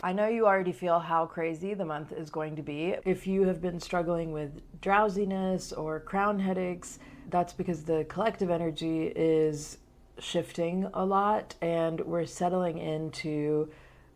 I know you already feel how crazy the month is going to be. If you have been struggling with drowsiness or crown headaches, that's because the collective energy is shifting a lot and we're settling into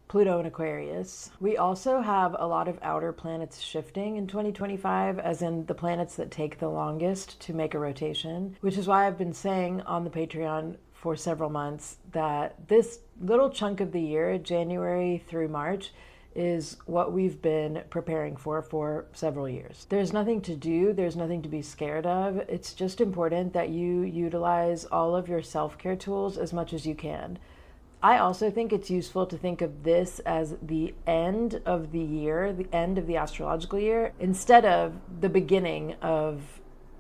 Pluto and Aquarius. We also have a lot of outer planets shifting in 2025, as in the planets that take the longest to make a rotation, which is why I've been saying on the Patreon for several months that this little chunk of the year, January through March, is what we've been preparing for several years. There's nothing to do, there's nothing to be scared of. It's just important that you utilize all of your self-care tools as much as you can. I also think it's useful to think of this as the end of the year, the end of the astrological year, instead of the beginning of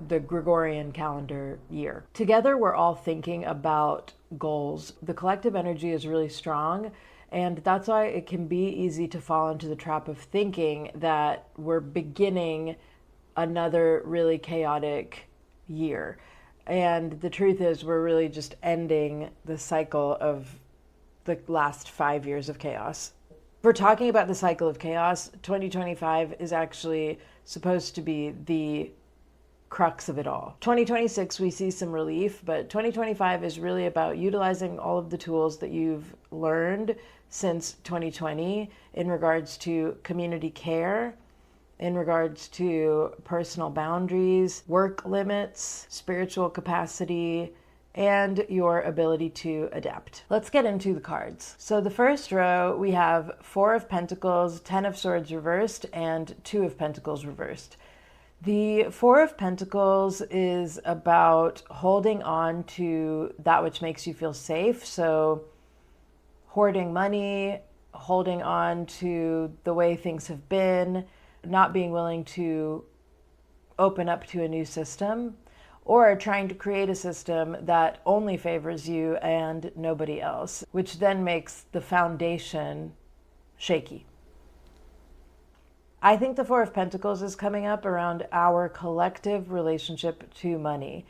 the Gregorian calendar year. Together, we're all thinking about goals. The collective energy is really strong, and that's why it can be easy to fall into the trap of thinking that we're beginning another really chaotic year. And the truth is, we're really just ending the cycle of the last 5 years of chaos. If we're talking about the cycle of chaos, 2025 is actually supposed to be the crux of it all. 2026, we see some relief, but 2025 is really about utilizing all of the tools that you've learned since 2020 in regards to community care, in regards to personal boundaries, work limits, spiritual capacity, and your ability to adapt. Let's get into the cards. So the first row, we have 4 of Pentacles, 10 of Swords reversed, and 2 of Pentacles reversed. The 4 of Pentacles is about holding on to that which makes you feel safe. So hoarding money, holding on to the way things have been, not being willing to open up to a new system, or trying to create a system that only favors you and nobody else, which then makes the foundation shaky. I think the 4 of Pentacles is coming up around our collective relationship to money.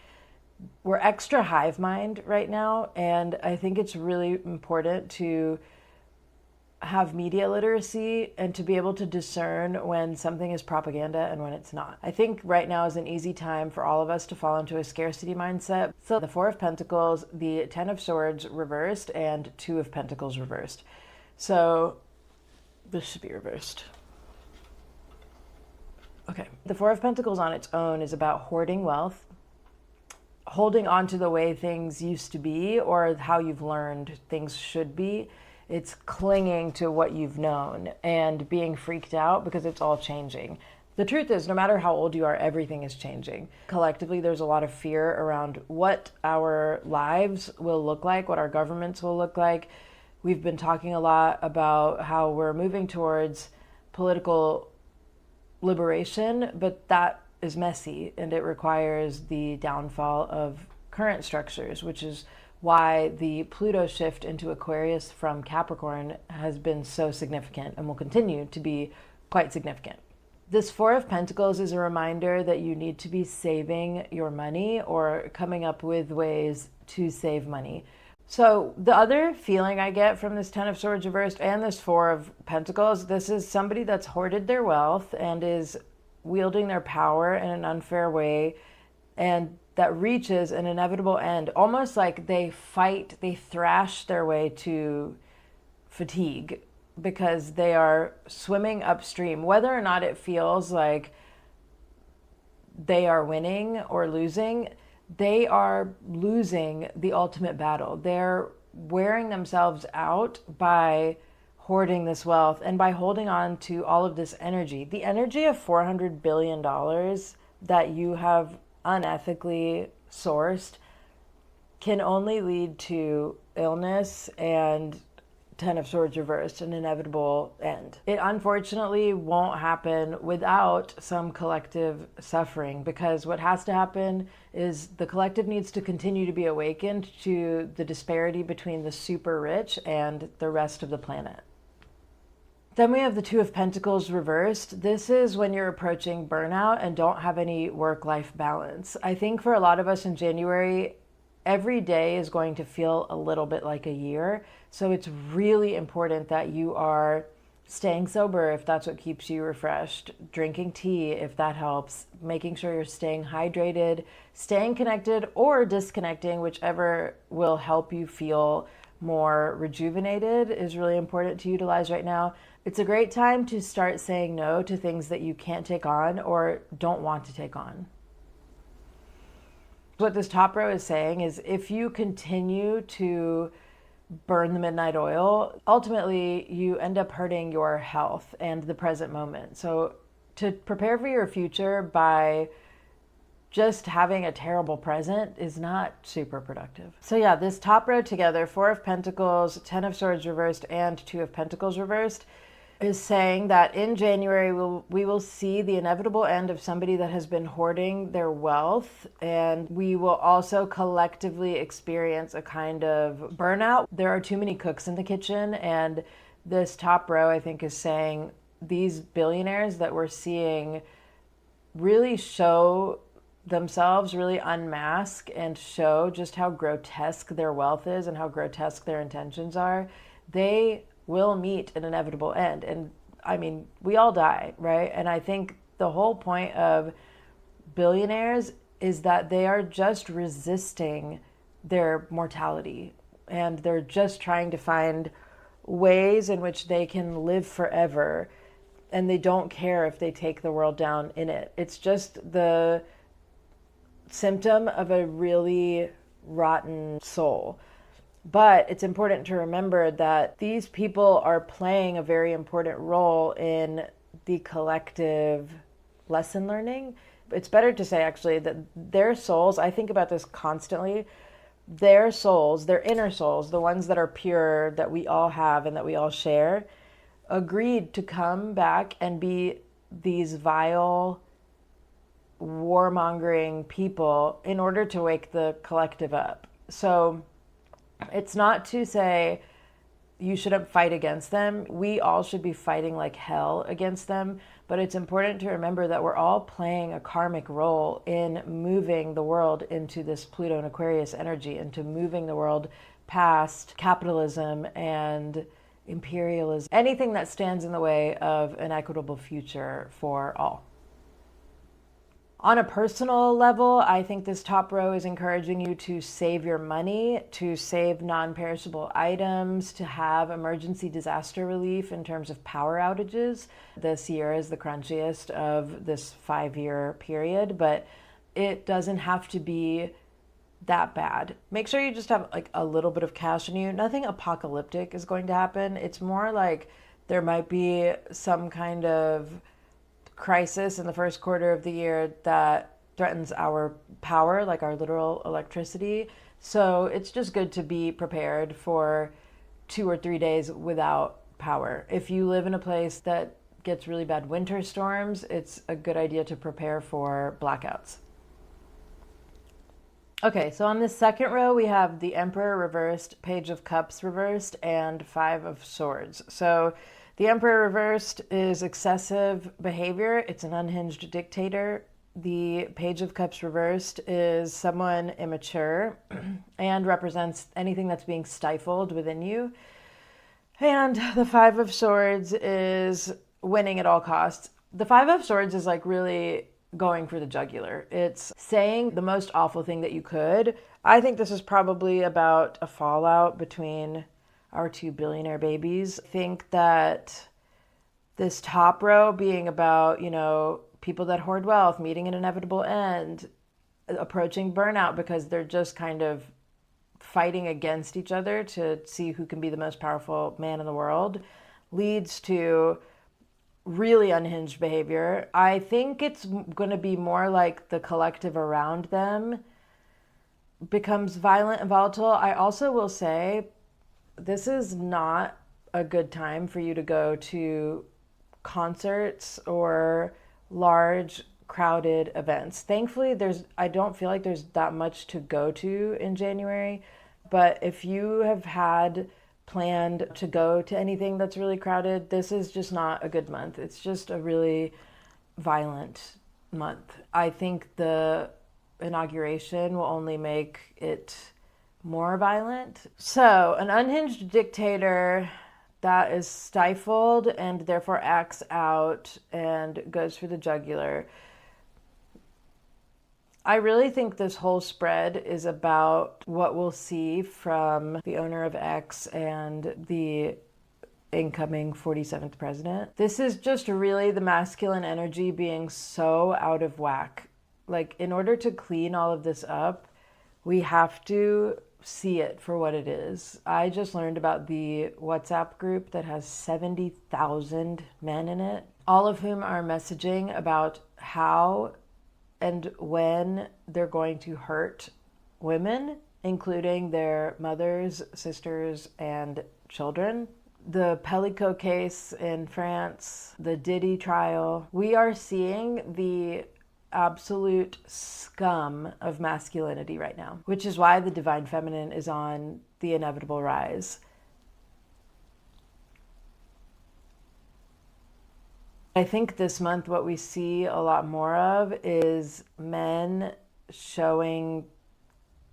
We're extra hive mind right now, and I think it's really important to have media literacy and to be able to discern when something is propaganda and when it's not. I think right now is an easy time for all of us to fall into a scarcity mindset. So the 4 of Pentacles, the 10 of Swords reversed, and 2 of Pentacles reversed. So this should be reversed. Okay, the 4 of Pentacles on its own is about hoarding wealth, holding on to the way things used to be or how you've learned things should be. It's clinging to what you've known and being freaked out because it's all changing. The truth is, no matter how old you are, everything is changing. Collectively, there's a lot of fear around what our lives will look like, what our governments will look like. We've been talking a lot about how we're moving towards political liberation, but that is messy and it requires the downfall of current structures, which is why the Pluto shift into Aquarius from Capricorn has been so significant and will continue to be quite significant. This 4 of Pentacles is a reminder that you need to be saving your money or coming up with ways to save money. So the other feeling I get from this 10 of Swords reversed and this 4 of Pentacles, this is somebody that's hoarded their wealth and is wielding their power in an unfair way, and that reaches an inevitable end, almost like they thrash their way to fatigue because they are swimming upstream. Whether or not it feels like they are winning or losing, they are losing the ultimate battle. They're wearing themselves out by hoarding this wealth and by holding on to all of this energy. The energy of $400 billion that you have unethically sourced can only lead to illness and 10 of Swords reversed, an inevitable end. It unfortunately won't happen without some collective suffering, because what has to happen is the collective needs to continue to be awakened to the disparity between the super rich and the rest of the planet. Then we have the 2 of Pentacles reversed. This is when you're approaching burnout and don't have any work-life balance. I think for a lot of us in January, every day is going to feel a little bit like a year. So it's really important that you are staying sober if that's what keeps you refreshed, drinking tea if that helps, making sure you're staying hydrated, staying connected or disconnecting, whichever will help you feel more rejuvenated is really important to utilize right now. It's a great time to start saying no to things that you can't take on or don't want to take on. What this top row is saying is if you continue to burn the midnight oil, ultimately you end up hurting your health and the present moment. So to prepare for your future by just having a terrible present is not super productive. So yeah, this top row together, 4 of Pentacles, 10 of Swords reversed, and 2 of Pentacles reversed, is saying that in January we will see the inevitable end of somebody that has been hoarding their wealth, and we will also collectively experience a kind of burnout. There are too many cooks in the kitchen, and this top row I think is saying these billionaires that we're seeing really show themselves, really unmask and show just how grotesque their wealth is and how grotesque their intentions are. They will meet an inevitable end. And I mean, we all die, right? And I think the whole point of billionaires is that they are just resisting their mortality and they're just trying to find ways in which they can live forever, and they don't care if they take the world down in it. It's just the symptom of a really rotten soul. But it's important to remember that these people are playing a very important role in the collective lesson learning. It's better to say actually that their souls, I think about this constantly, their souls, their inner souls, the ones that are pure, that we all have and that we all share, agreed to come back and be these vile, warmongering people in order to wake the collective up. So it's not to say you shouldn't fight against them. We all should be fighting like hell against them. But it's important to remember that we're all playing a karmic role in moving the world into this Pluto and Aquarius energy, into moving the world past capitalism and imperialism, anything that stands in the way of an equitable future for all. On a personal level, I think this top row is encouraging you to save your money, to save non-perishable items, to have emergency disaster relief in terms of power outages. This year is the crunchiest of this 5-year period, but it doesn't have to be that bad. Make sure you just have like a little bit of cash in you. Nothing apocalyptic is going to happen. It's more like there might be some kind of crisis in the first quarter of the year that threatens our power, like our literal electricity. So it's just good to be prepared for 2 or 3 days without power. If you live in a place that gets really bad winter storms, it's a good idea to prepare for blackouts. Okay, so on this second row, we have the Emperor reversed, Page of Cups reversed, and 5 of Swords. So the Emperor reversed is excessive behavior. It's an unhinged dictator. The Page of Cups reversed is someone immature and represents anything that's being stifled within you. And the 5 of Swords is winning at all costs. The 5 of Swords is like really going for the jugular. It's saying the most awful thing that you could. I think this is probably about a fallout between our 2 billionaire babies. I think that this top row being about, people that hoard wealth, meeting an inevitable end, approaching burnout because they're just kind of fighting against each other to see who can be the most powerful man in the world, leads to really unhinged behavior. I think it's going to be more like the collective around them becomes violent and volatile. I also will say this is not a good time for you to go to concerts or large crowded events. Thankfully, I don't feel like there's that much to go to in January, but if you have had planned to go to anything that's really crowded, this is just not a good month. It's just a really violent month. I think the inauguration will only make it more violent. So, an unhinged dictator that is stifled and therefore acts out and goes for the jugular. I really think this whole spread is about what we'll see from the owner of X and the incoming 47th president. This is just really the masculine energy being so out of whack. Like, in order to clean all of this up, we have to see it for what it is. I just learned about the WhatsApp group that has 70,000 men in it, all of whom are messaging about how and when they're going to hurt women, including their mothers, sisters, and children. The Pellico case in France, the Diddy trial, we are seeing the absolute scum of masculinity right now, which is why the divine feminine is on the inevitable rise. I think this month what we see a lot more of is men showing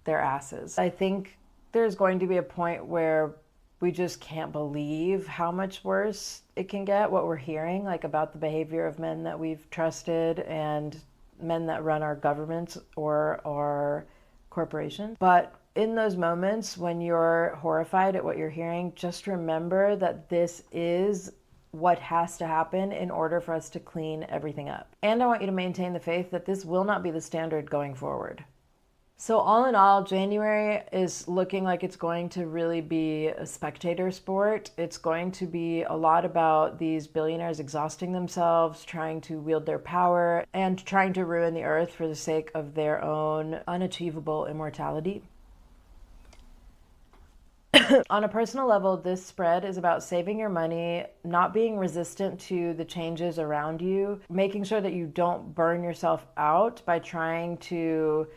their asses. I think there's going to be a point where we just can't believe how much worse it can get, what we're hearing, like about the behavior of men that we've trusted and men that run our governments or our corporations. But in those moments when you're horrified at what you're hearing, just remember that this is what has to happen in order for us to clean everything up. And I want you to maintain the faith that this will not be the standard going forward. So all in all, January is looking like it's going to really be a spectator sport. It's going to be a lot about these billionaires exhausting themselves, trying to wield their power, and trying to ruin the earth for the sake of their own unachievable immortality. On a personal level, this spread is about saving your money, not being resistant to the changes around you, making sure that you don't burn yourself out by trying to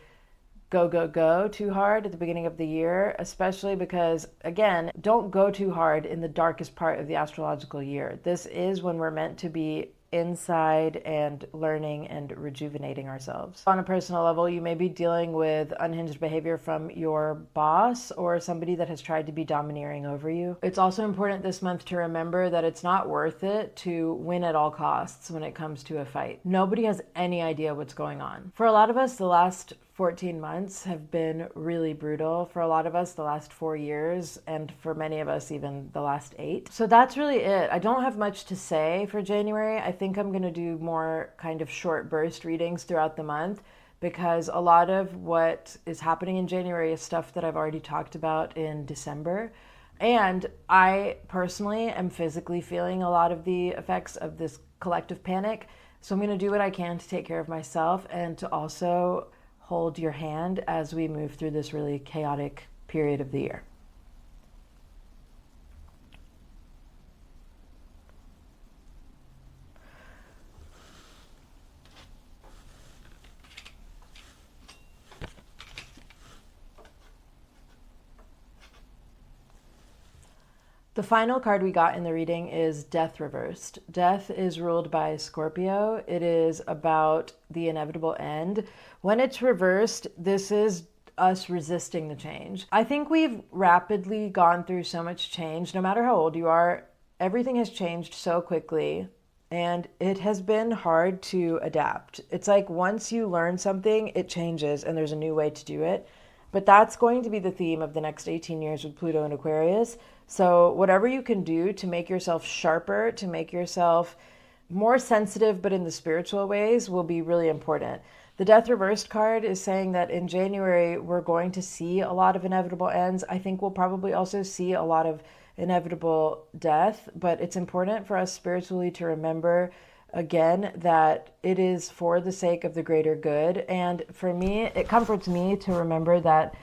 go too hard at the beginning of the year, especially because, again, don't go too hard in the darkest part of the astrological year. This is when we're meant to be inside and learning and rejuvenating ourselves. On a personal level, you may be dealing with unhinged behavior from your boss or somebody that has tried to be domineering over you. It's also important this month to remember that it's not worth it to win at all costs when it comes to a fight. Nobody has any idea what's going on. For a lot of us, the last 14 months have been really brutal. For a lot of us, the last 4 years, and for many of us, even the last 8. So that's really it. I don't have much to say for January. I think I'm going to do more kind of short burst readings throughout the month because a lot of what is happening in January is stuff that I've already talked about in December. And I personally am physically feeling a lot of the effects of this collective panic. So I'm going to do what I can to take care of myself and to also hold your hand as we move through this really chaotic period of the year. The final card we got in the reading is Death Reversed. Death is ruled by Scorpio. It is about the inevitable end. When it's reversed, this is us resisting the change. I think we've rapidly gone through so much change. No matter how old you are, everything has changed so quickly, and it has been hard to adapt. It's like once you learn something, it changes and there's a new way to do it. But that's going to be the theme of the next 18 years with Pluto and Aquarius. So whatever you can do to make yourself sharper, to make yourself more sensitive, but in the spiritual ways, will be really important. The Death Reversed card is saying that in January, we're going to see a lot of inevitable ends. I think we'll probably also see a lot of inevitable death, but it's important for us spiritually to remember again that it is for the sake of the greater good. And for me, it comforts me to remember that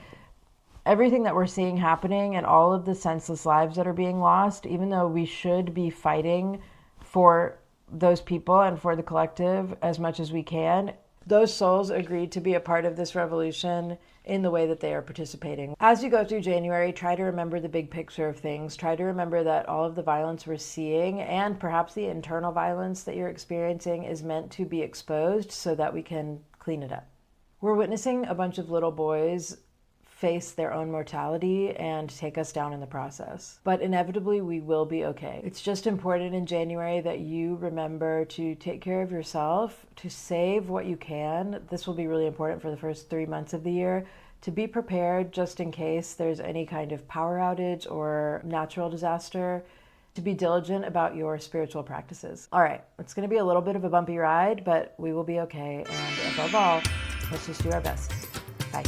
everything that we're seeing happening and all of the senseless lives that are being lost, even though we should be fighting for those people and for the collective as much as we can, those souls agreed to be a part of this revolution in the way that they are participating. As you go through January, try to remember the big picture of things. Try to remember that all of the violence we're seeing and perhaps the internal violence that you're experiencing is meant to be exposed so that we can clean it up. We're witnessing a bunch of little boys face their own mortality and take us down in the process. But inevitably, we will be okay. It's just important in January that you remember to take care of yourself, to save what you can. This will be really important for the first 3 months of the year, to be prepared just in case there's any kind of power outage or natural disaster, to be diligent about your spiritual practices. All right, it's going to be a little bit of a bumpy ride, but we will be okay. And above all, let's just do our best. Bye.